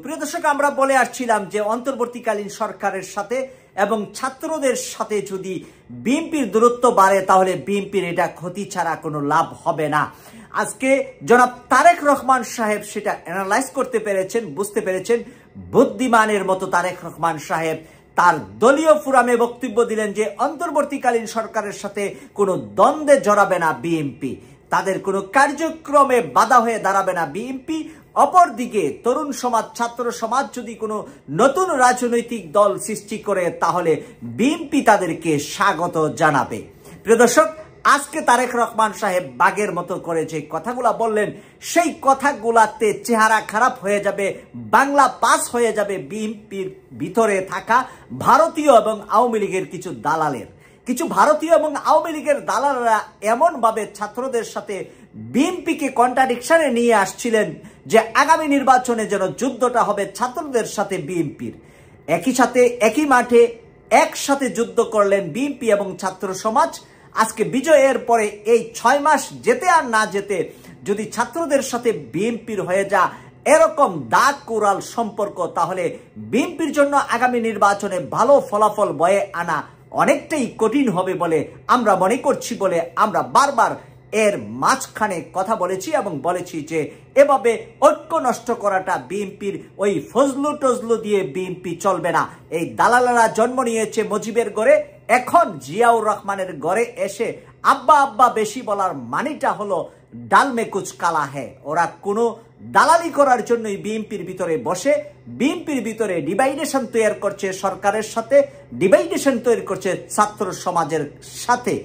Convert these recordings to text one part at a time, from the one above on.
প্রিয় দর্শক, আমরা বলে আসছিলাম যে অন্তর্বর্তীকালীন সরকারের সাথে এবং ছাত্রদের সাথে যদি বিএনপির দূরত্ব বাড়ে তাহলে বিএনপির এটা ক্ষতি ছাড়া কোনো লাভ হবে না। আজকে জনাব তারেক রহমান সাহেব সেটা অ্যানালাইজ করতে পেরেছেন, বুঝতে পেরেছেন। বুদ্ধিমানের মতো তারেক রহমান সাহেব তার দলীয় ফোরামে বক্তব্য দিলেন যে অন্তর্বর্তীকালীন সরকারের সাথে কোনো দ্বন্দ্বে জড়াবে না বিএনপি, তাদের কোনো কার্যক্রমে বাধা হয়ে দাঁড়াবে না বিএনপি। অপরদিকে তরুণ সমাজ, ছাত্র সমাজ যদি কোনো নতুন রাজনৈতিক দল সৃষ্টি করে তাহলে বিএনপি তাদেরকে স্বাগত জানাবে। প্রিয় দর্শক, আজকে তারেক রহমান সাহেব বাঘের মতো করে যে কথাগুলা বললেন সেই কথাগুলাতে চেহারা খারাপ হয়ে যাবে, বাংলা পাস হয়ে যাবে বিএনপির ভিতরে থাকা ভারতীয় এবং আওয়ামী লীগের কিছু দালালের। কিছু ভারতীয় এবং আওয়ামী লীগের দালালরা এমনভাবে ছাত্রদের সাথে বিএনপিকে কন্ট্রাডিকশনে নিয়ে আসছিলেন যে আগামী নির্বাচনে যেন যুদ্ধটা হবে ছাত্রদের সাথে বিএনপির। একই সাথে একই মাঠে একসাথে যুদ্ধ করলেন বিএনপি এবং ছাত্র সমাজ। আজকে বিজয়ের পরে এই 6 মাস যেতে আর না যেতে যদি ছাত্রদের সাথে বিএনপির হয়ে যা এরকম দাগ কোরাল সম্পর্ক, তাহলে বিএনপির জন্য আগামী নির্বাচনে ভালো ফলাফল বয়ে আনা অনেকটাই কঠিন হবে বলে আমরা মনে করছি, বলে আমরা বারবার এর মাঝখানে কথা বলেছি এবং বলেছি যে এভাবে ঐক্য নষ্ট করাটা বিএনপির ওই ফজলু টজলু দিয়ে বিএনপি চলবে না। এই দালালেরা জন্ম নিয়েছে মুজিবের ঘরে, এখন জিয়াউর রহমানের ঘরে এসে আব্বা আব্বা বেশি বলার মানিটা হলো ডাল মে কুচ কালা হ্যায়। ওরা কোনো দালালি করার জন্যই বিএনপির ভিতরে বসে বিএনপির ভিতরে ডিভাইডেশন তৈরি করছে, সরকারের সাথে ডিভাইডেশন তৈরি করছে ছাত্র সমাজের সাথে।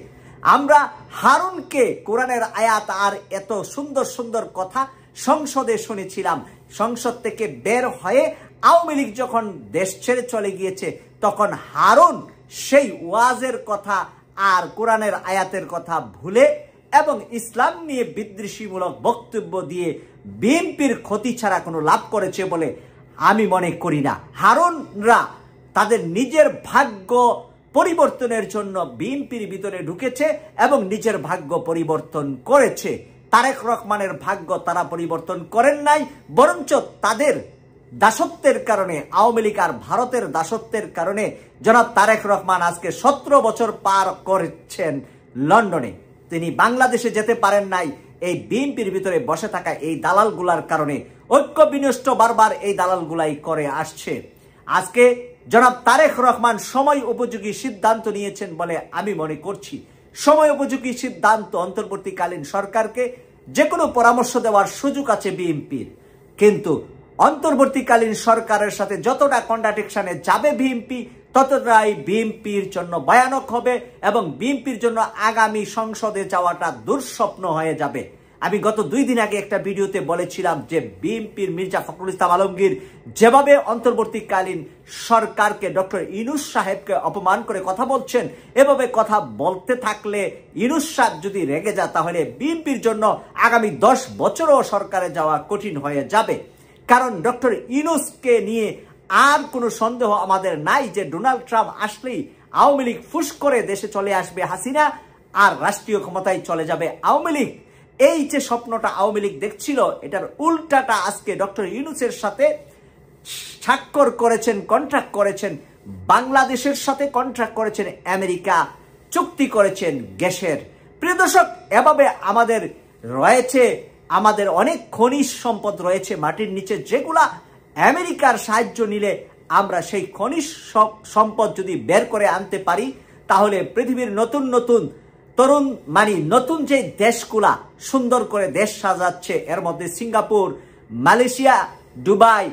আমরা হারুনকে কোরআনের আয়াত আর এত সুন্দর সুন্দর কথা সংসদে শুনেছিলাম। সংসদ থেকে বের হয়ে আওয়ামী লীগ যখন দেশ ছেড়ে চলে গিয়েছে তখন হারুন সেই ওয়াজের কথা আর কোরআনের আয়াতের কথা ভুলে এবং ইসলাম নিয়ে বিদ্বেষীমূলক বক্তব্য দিয়ে বিএনপির ক্ষতি ছাড়া কোনো লাভ করেছে বলে আমি মনে করি না। হারুনরা তাদের নিজের ভাগ্য পরিবর্তনের জন্য বিএনপির ভিতরে ঢুকেছে এবং নিজের ভাগ্য পরিবর্তন করেছে। তারেক রহমানের ভাগ্য তারা পরিবর্তন করেন নাই, বরঞ্চ তাদের দাসত্বের কারণে, আওয়ামী লীগ আর ভারতের দাসত্বের কারণে জনাব তারেক রহমান আজকে 17 বছর পার করেছেন লন্ডনে। তিনি বাংলাদেশে যেতে পারেন নাই এই বিএনপির ভিতরে বসে থাকা এই দালালগুলার কারণে। ঐক্য বিনষ্ট বারবার এই দালালগুলাই করে আসছে। আজকে জনাব তারেক রহমান সময় উপযোগী সিদ্ধান্ত নিয়েছেন বলে আমি মনে করছি। সময় উপযোগী সিদ্ধান্ত, অন্তর্বর্তীকালীন সরকারকে যে কোনো পরামর্শ দেওয়ার সুযোগ আছে বিএনপির, কিন্তু অন্তর্বর্তীকালীন সরকারের সাথে যতটা কন্ট্রাডিকশনে যাবে বিএনপি ততটাই বিএনপির জন্য ভয়ানক হবে এবং বিএনপির জন্য আগামী সংসদে যাওয়াটা দুঃস্বপ্ন হয়ে যাবে। আমি গত 2 দিন আগে একটা ভিডিওতে বলেছিলাম যে বিএনপির মির্জা ফখরুল ইসলাম আলমগীর যেভাবে অন্তর্বর্তীকালীন সরকারকে, ডক্টর ইউনূস সাহেবকে অপমান করে কথা বলছেন, এভাবে কথা বলতে থাকলে ইউনূস সাহেব যদি রেগে যায় তাহলে বিএনপির জন্য আগামী 10 বছরও সরকারে যাওয়া কঠিন হয়ে যাবে। কারণ ডক্টর ইউনূসকে নিয়ে আর কোনো সন্দেহ আমাদের নাই যে ডোনাল্ড ট্রাম্প আসলেই আওয়ামী লীগ ফুস করে দেশে চলে আসবে হাসিনা আর রাষ্ট্রীয় ক্ষমতায় চলে যাবে আওয়ামী লীগ। এই যে স্বপ্নটা আওয়ামী লীগ দেখছিল, এটার উল্টাটা আজকে ডক্টর ইউনূসের সাথে স্বাক্ষর করেছেন, কন্ট্রাক্ট করেছেন বাংলাদেশের সাথে, কন্ট্রাক্ট করেছেন আমেরিকা, চুক্তি করেছেন গ্যাসের। প্রিয় দর্শক, এভাবে আমাদের রয়েছে, আমাদের অনেক খনিজ সম্পদ রয়েছে মাটির নিচে, যেগুলা আমেরিকার সাহায্য নিলে আমরা সেই খনিজ সম্পদ যদি বের করে আনতে পারি তাহলে পৃথিবীর নতুন নতুন তরুণ নতুন যে দেশগুলা সুন্দর করে দেশ সাজাচ্ছে, এর মধ্যে Singapore, Malaysia, Dubai,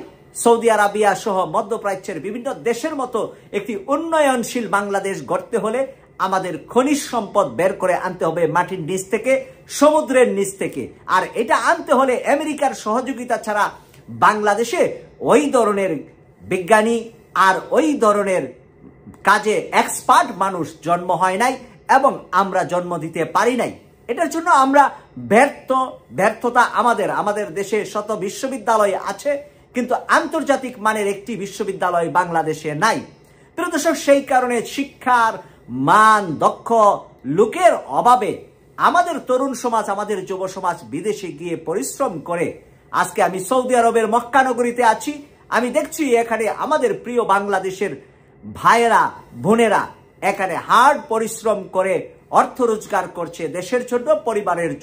Saudi Arabia সহ মধ্যপ্রাচ্যের বিভিন্ন দেশের মতো একটি উন্নয়নশীল বাংলাদেশ গড়তে হলে আমাদের খনিজ সম্পদ বের করে আনতে হবে মাটির নিচ থেকে, সমুদ্রের নিচ থেকে। আর এটা আনতে হলে আমেরিকার সহযোগিতা ছাড়া বাংলাদেশে ওই ধরনের বিজ্ঞানী আর ওই ধরনের কাজে এক্সপার্ট মানুষ জন্ম হয় নাই এবং আমরা জন্ম দিতে পারি নাই। এটার জন্য আমরা ব্যর্থতা আমাদের দেশে শত বিশ্ববিদ্যালয় আছে, কিন্তু আন্তর্জাতিক মানের একটি বিশ্ববিদ্যালয় বাংলাদেশে নাই। প্রিয় দর্শক, সেই কারণে শিক্ষার মান, দক্ষ লোকের অভাবে আমাদের তরুণ সমাজ, আমাদের যুব সমাজ বিদেশে গিয়ে পরিশ্রম করে। আজকে আমি সৌদি আরবের মক্কা নগরীতে আছি। আমি দেখছি এখানে আমাদের প্রিয় বাংলাদেশের ভাইয়েরা বোনেরা এখানে হার্ড পরিশ্রম করে অর্থ রোজগার করছে দেশের জন্য, পরিবারের জন্য।